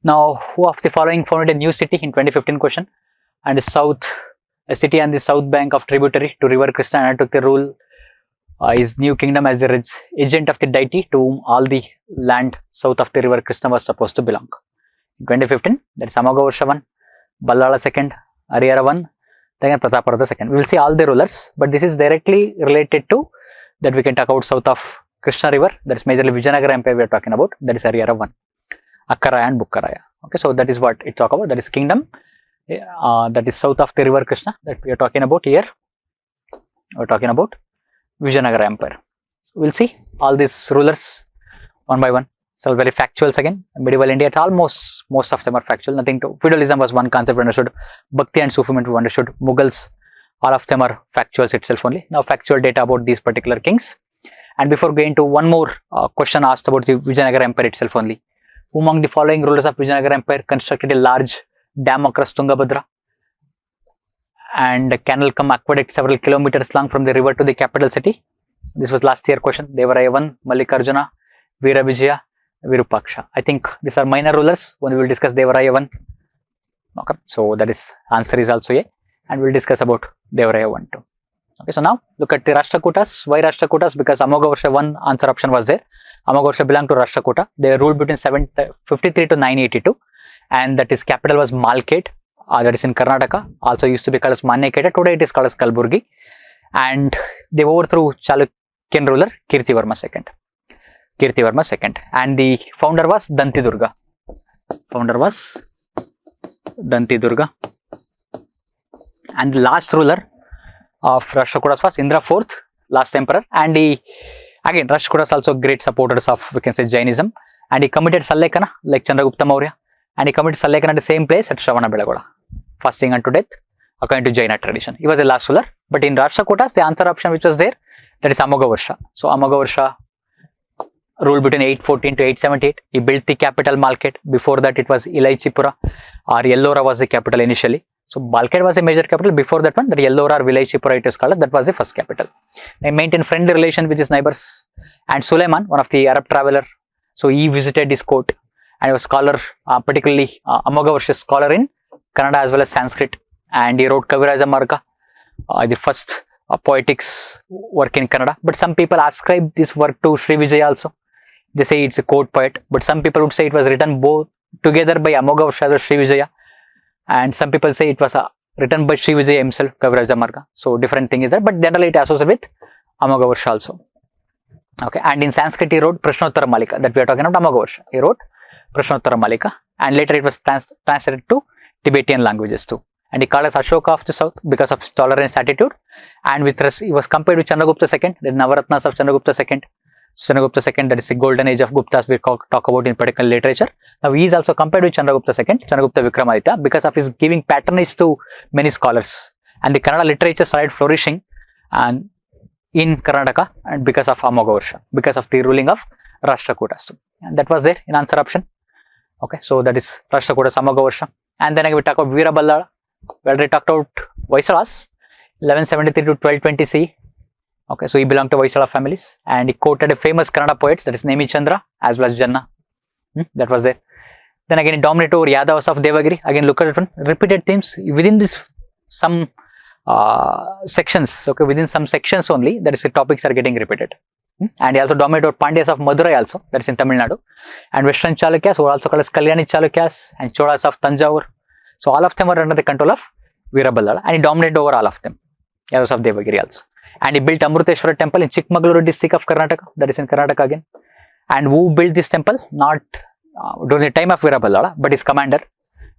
Now, who of the following founded a new city in 2015 question? And a city on the south bank of tributary to river Krishna and took the rule his new kingdom as the agent of the deity to whom all the land south of the river Krishna was supposed to belong. In 2015, that is Amogavarsha 1, Ballala 2nd, Harihara 1, then Prataparudra 2nd. We will see all the rulers, but this is directly related to that we can talk about south of Krishna river, that is majorly Vijayanagara Empire we are talking about, that is Harihara 1, Akkaraya and Bukkaraya. Okay, so that is what it talk about, that is kingdom that is south of the river Krishna that we are talking about here. We are talking about Vijayanagara Empire. We'll see all these rulers one by one. So very factuals again. Medieval India, most of them are factual. Nothing to feudalism was one concept we understood. Bhakti and Sufism we understood. Mughals, all of them are factuals itself only. Now factual data about these particular kings. And before going to one more question asked about the Vijayanagara Empire itself only. Who among the following rulers of Vijayanagara Empire constructed a large dam across Tungabhadra and a canal cum aqueduct several kilometers long from the river to the capital city? This was last year question. Devaraya 1, Mallikarjuna, Veera Vijaya, Virupaksha. I think these are minor rulers when we will discuss Devaraya 1. Okay, so that is answer is also A, and we will discuss about Devaraya 1 too. Okay, so now look at the Rashtrakutas. Why Rashtrakutas? Because Amogavarsha 1 answer option was there. Amogavarsha belonged to Rashtrakuta. They ruled between 753 to 982, and that is capital was Malkhed. That is in Karnataka, also used to be called as Manyakheda. Today it is called as Kalburgi, and they overthrew Chalukyan ruler Kirtivarma II. And the founder was Dantidurga. And the last ruler of Rashtrakutas was Indra IV, last emperor. And he, again, Rashtrakutas also great supporters of, we can say, Jainism. And he committed Sallekana like Chandragupta Maurya. And he committed Sallekana at the same place at Shravanabelagola, fasting unto death according to Jaina tradition. He was the last ruler. But in Rashtrakutas, the answer option which was there, that is Amogavarsha. So Amogavarsha ruled between 814 to 878. He built the capital Malkhed. Before that, it was Ilaichipura or Yellora was the capital initially. So Malkhed was a major capital. Before that one, that Yellora or Ilaichipura it is called, that was the first capital. They maintained friendly relation with his neighbors. And Suleiman, one of the Arab traveler, so he visited his court. And he was scholar, particularly Amogavarsha scholar in Kannada as well as Sanskrit. And he wrote Kaviraja Marga, the first poetics work in Kannada. But some people ascribe this work to Sri Vijaya also. They say it's a court poet. But some people would say it was written both together by Amogavarsha or Sri Vijaya. And some people say it was written by Sri Vijaya himself, Kaviraja Marga. So different thing is that. But generally it associated with Amogavarsha also. Okay. And in Sanskrit he wrote Prashnottara Malika, that we are talking about Amogavarsha. He wrote Prashnottara Malika, and later it was translated to Tibetan languages too. And he called as Ashoka of the south because of his tolerance attitude. And with he was compared with Chandragupta II, the Navaratnas of Chandragupta II. Chandragupta II, that is the golden age of Guptas we talk about in particular literature. Now he is also compared with Chandragupta II, Chandragupta Vikramaditya, because of his giving patronage to many scholars. And the Kannada literature started flourishing and in Karnataka, and because of Amogavarsha, because of the ruling of Rashtrakutas. And that was there in answer option. Okay, so that is Rashtrakutas, Amogavarsha. And then again we talk about Veera Ballala. We already talked about Vaisyalas, 1173 to 1220 CE. Okay, so he belonged to Vaisala families, and he quoted a famous Kannada poets, that is Nemi Chandra as well as Janna. That was there. Then again he dominated over Yadavas of Devagiri. Again look at it, repeated themes within this some sections. Okay, within some sections only, that is the topics are getting repeated. And he also dominated over Pandyas of Madurai also, that is in Tamil Nadu. And Western Chalukyas were also called as Kalyani Chalukyas, and Cholas of Tanjavur. So all of them were under the control of Veera Ballala, and he dominated over all of them. Yadavas of Devagiri also. And he built Amruteshwara temple in Chikmagaluru district of Karnataka, that is in Karnataka again. And who built this temple? Not during the time of Veera Ballala, but his commander,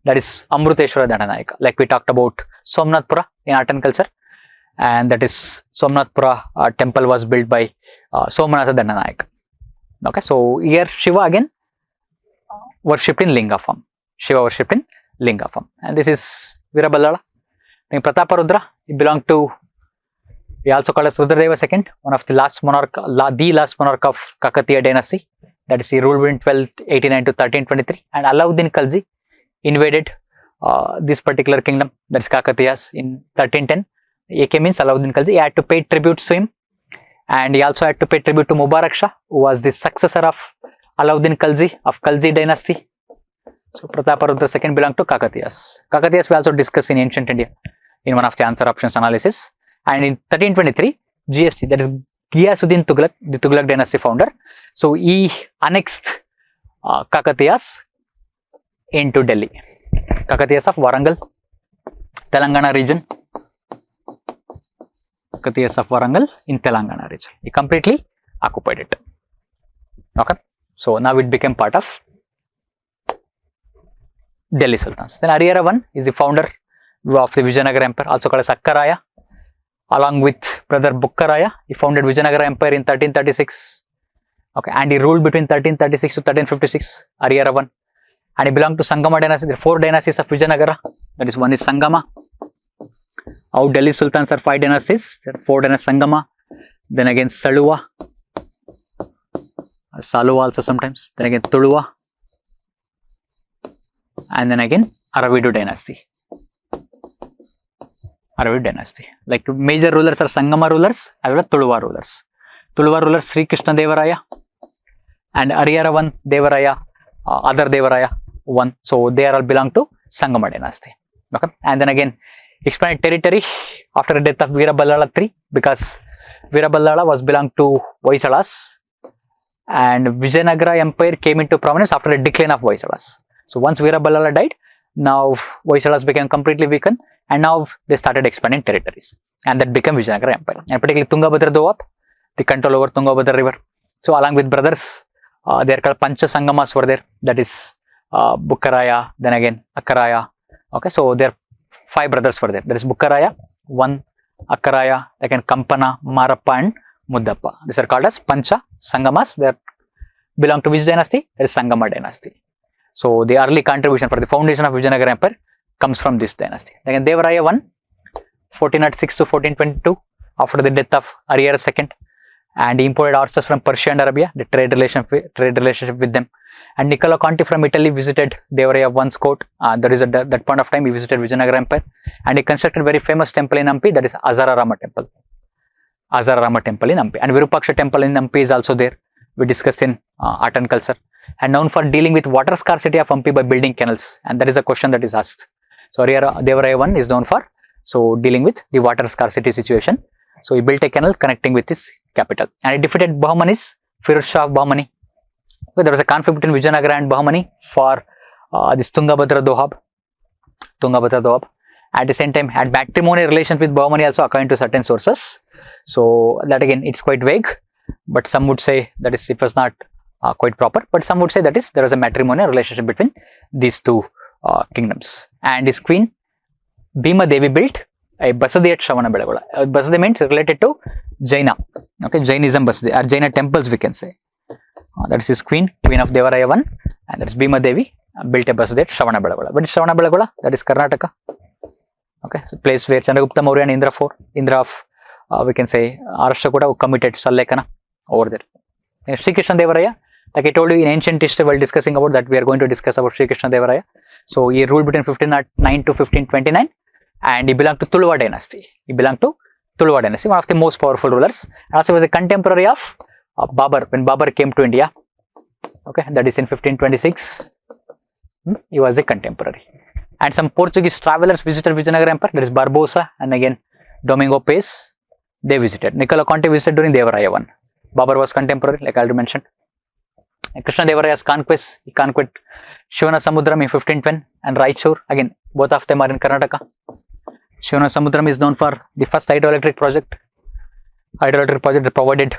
that is Amruteshwara Dandanayaka. Like we talked about Somnathpura in art and culture, and that is Somnathpura temple was built by Somanatha Dandanayaka. Okay, so here Shiva again worshipped in Linga form. Shiva worshipped in Linga form. And this is Veera Ballala. Then Prataparudra, he belonged to, he also called as Rudradeva II, one of the last monarch, the last monarch of Kakatiya dynasty. That is, he ruled in 1289 to 1323. And Alauddin Khalji invaded this particular kingdom, that is Kakatiyas, in 1310. AK means Alauddin Khalji. He had to pay tribute to him, and he also had to pay tribute to Mubarak Shah, who was the successor of Alauddin Khalji of Khalji dynasty. So Prataparudra II belonged to Kakatiyas. Kakatiyas we also discussed in ancient India in one of the answer options analysis. And in 1323, GST, that is Ghiyasuddin Tughlaq, the Tughlaq dynasty founder. So he annexed Kakatiyas into Delhi. Kakatiyas of Warangal, Telangana region. Kakatiyas of Warangal in Telangana region. He completely occupied it. Okay. So now it became part of Delhi Sultans. Then Ariyara I is the founder of the Vijayanagara Empire, also called as Akkaraya. Along with brother Bukkaraya, he founded Vijayanagara Empire in 1336. Okay, and he ruled between 1336 to 1356. Ariyara I, and he belonged to Sangama dynasty. There are 4 dynasties of Vijayanagara. That is, one is Sangama. Out Delhi Sultans are 5 dynasties. There are 4 dynasties. Sangama. Then again Saluva. Saluva also sometimes. Then again Tuluva. And then again Aravidu dynasty. Aravidu dynasty. Like major rulers are Sangama rulers as well as Tuluva rulers. Tuluva rulers Sri Krishna Devaraya and Ariyara I Devaraya, other Devaraya I. So they are all belong to Sangama dynasty. Okay, and then again expanded territory after the death of Veeraballala III, because Veeraballala was belonged to Hoysalas, and Vijayanagara Empire came into prominence after the decline of Hoysalas. So once Veeraballala died, now Hoysalas became completely weakened, and now they started expanding territories, and that became Vijayanagara Empire, and particularly Tungabhadra Doab, the control over Tungabhadra river. So along with brothers, they are called Pancha Sangamas were there, that is Bukkaraya, then again Akkaraya. Okay, so there are 5 brothers were there. There is Bukkaraya, 1 Akkaraya, again Kampana, Marappa and Muddappa. These are called as Pancha Sangamas. They belong to which dynasty? That is Sangama dynasty. So the early contribution for the foundation of Vijayanagara Empire comes from this dynasty. Again Devaraya I, 1406 to 1422, after the death of Ariyara II, and he imported horses from Persia and Arabia, the trade relationship with them. And Niccolo Conti from Italy visited Devaraya I's court. That is at that point of time he visited Vijayanagara Empire, and he constructed very famous temple in Hampi, that is Azararama temple. Azararama temple in Hampi, and Virupaksha temple in Hampi is also there. We discussed in art and culture, and known for dealing with water scarcity of Hampi by building canals, and that is a question that is asked. So Devaraya I is known for dealing with the water scarcity situation. So he built a canal connecting with his capital, and he defeated Bahmanis, Firoz Shah of Bahmani. So there was a conflict between Vijayanagara and Bahmani for this Tungabhadra Doab. At the same time had matrimonial relations with Bahmani also, according to certain sources. So that again it's quite vague, but some would say that it was not quite proper, but some would say that there was a matrimonial relationship between these 2 kingdoms. And his queen Bhima Devi built a Basadi at Shravanabelagola. Basadi means related to Jaina. Okay, Jainism Basadi, or Jaina temples we can say. That is his queen of Devaraya I, and that is Bhima Devi built a Basadi at Shravanabelagola. But Shravanabelagola, that is Karnataka. Okay, so place where Chandragupta Maurya and Indra of we can say Arashtrakuta, who committed Sallekana over there. And Sri Krishna Devaraya, like I told you in ancient history while discussing about that, we are going to discuss about Sri Krishna Devaraya. So he ruled between 1509 to 1529, and he belonged to Tuluva dynasty. One of the most powerful rulers. And also was a contemporary of Babur when Babur came to India. Okay, that is in 1526. He was a contemporary. And some Portuguese travelers visited Vijayanagara Empire. There is Barbosa and again Domingo Pace. They visited. Niccolo Conti visited during Devaraya I. Babur was contemporary, like I already mentioned. And Krishna Devaraya's conquest, he conquered Shivanasamudram in 1510 and Raichur. Again, both of them are in Karnataka. Shivanasamudram is known for the first hydroelectric project. That provided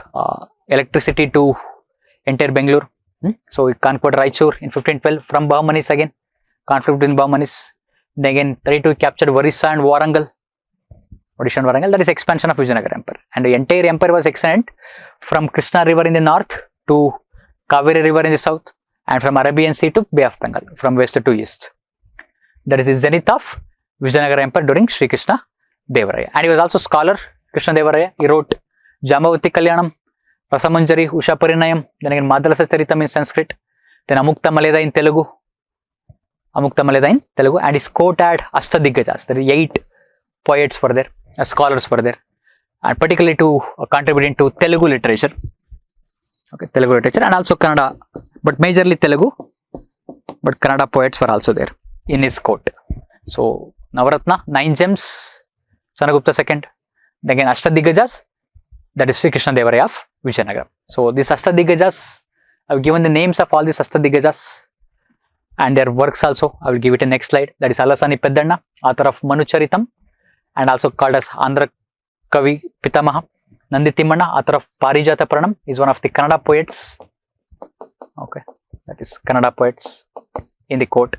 electricity to entire Bengaluru. So he conquered Raichur in 1512 from Bahmanis again. Conflict between Bahmanis. Then again, tried to capture Orissa and Warangal. That is expansion of Vijayanagara Empire. And the entire empire was extended from Krishna river in the north to Kaveri river in the south, and from Arabian Sea to Bay of Bengal, from west to east. That is the zenith of Vijayanagara Empire during Sri Krishna Devaraya. And he was also scholar, Krishna Devaraya. He wrote Jambavati Kalyanam, Rasamanjari, Usha Parinayam, then again Madhalasa Charitam in Sanskrit, then Amukta Maleda in Telugu, and his court had Ashtadiggajas, there are 8 poets were there, scholars were there, and particularly to contributing to Telugu literature. Okay, Telugu literature and also Kannada, but majorly Telugu. but Kannada poets were also there in his court. So Navaratna, 9 gems, Chandragupta II. Then again Ashtadigajas, that is Sri Krishna Devaraya of Vijayanagara. So these Ashtadigajas, I have given the names of all these Ashtadigajas and their works also. I will give it in next slide. That is Alasani Peddanna, author of Manucharitam, and also called as Andhra Kavi Pitamaha. Nandi Timmanna, author of Parijata Pranam, is one of the Kannada poets. Okay, that is Kannada poets in the court.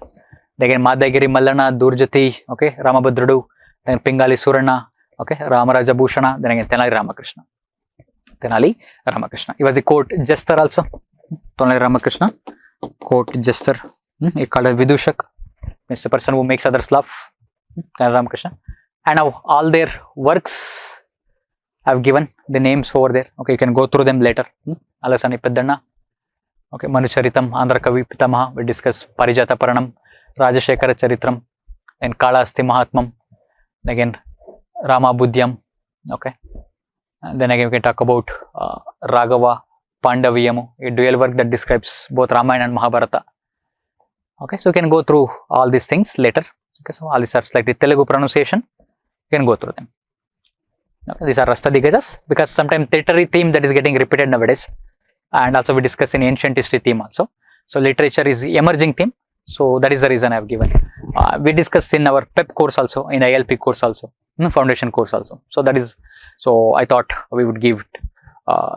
Then again Madagiri Mallana, Durjati, okay, Ramabhadradu, then Pingali Suranna, okay, Ramaraja Bhushana, then again Tenali Ramakrishna. Tenali Ramakrishna. He was the court jester also. Tenali Ramakrishna, court jester. He called as Vidushak, means the person who makes others laugh. Tenali Ramakrishna. And now all their works, I have given the names over there. Okay, you can go through them later. Alasani Peddanna, okay, Manucharitam, Andhra Kavi Pitamaha, we discuss Parijata Paranam, Rajashekara Charitram, then Kalasti Mahatmam, again Rama Buddhyam, okay. And then again we can talk about Raghava Pandaviyamu, a dual work that describes both Ramayana and Mahabharata. Okay, so you can go through all these things later. Okay, so all these are slightly Telugu pronunciation. You can go through them. Okay, these are Ashtadigajas, because sometimes literary theme that is getting repeated nowadays, and also we discuss in ancient history theme also. So literature is emerging theme. So that is the reason I have given. We discussed in our PEP course also, in ILP course also, foundation course also. So that is, so I thought we would give it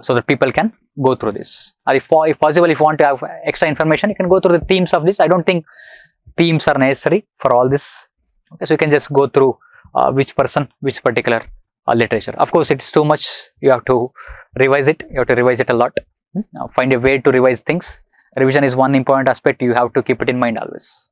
so that people can go through this. Or if possible, if you want to have extra information, you can go through the themes of this. I don't think themes are necessary for all this. Okay, so you can just go through which particular literature. Of course, it's too much. You have to revise it. You have to revise it a lot. Find a way to revise things. Revision is one important aspect. You have to keep it in mind always.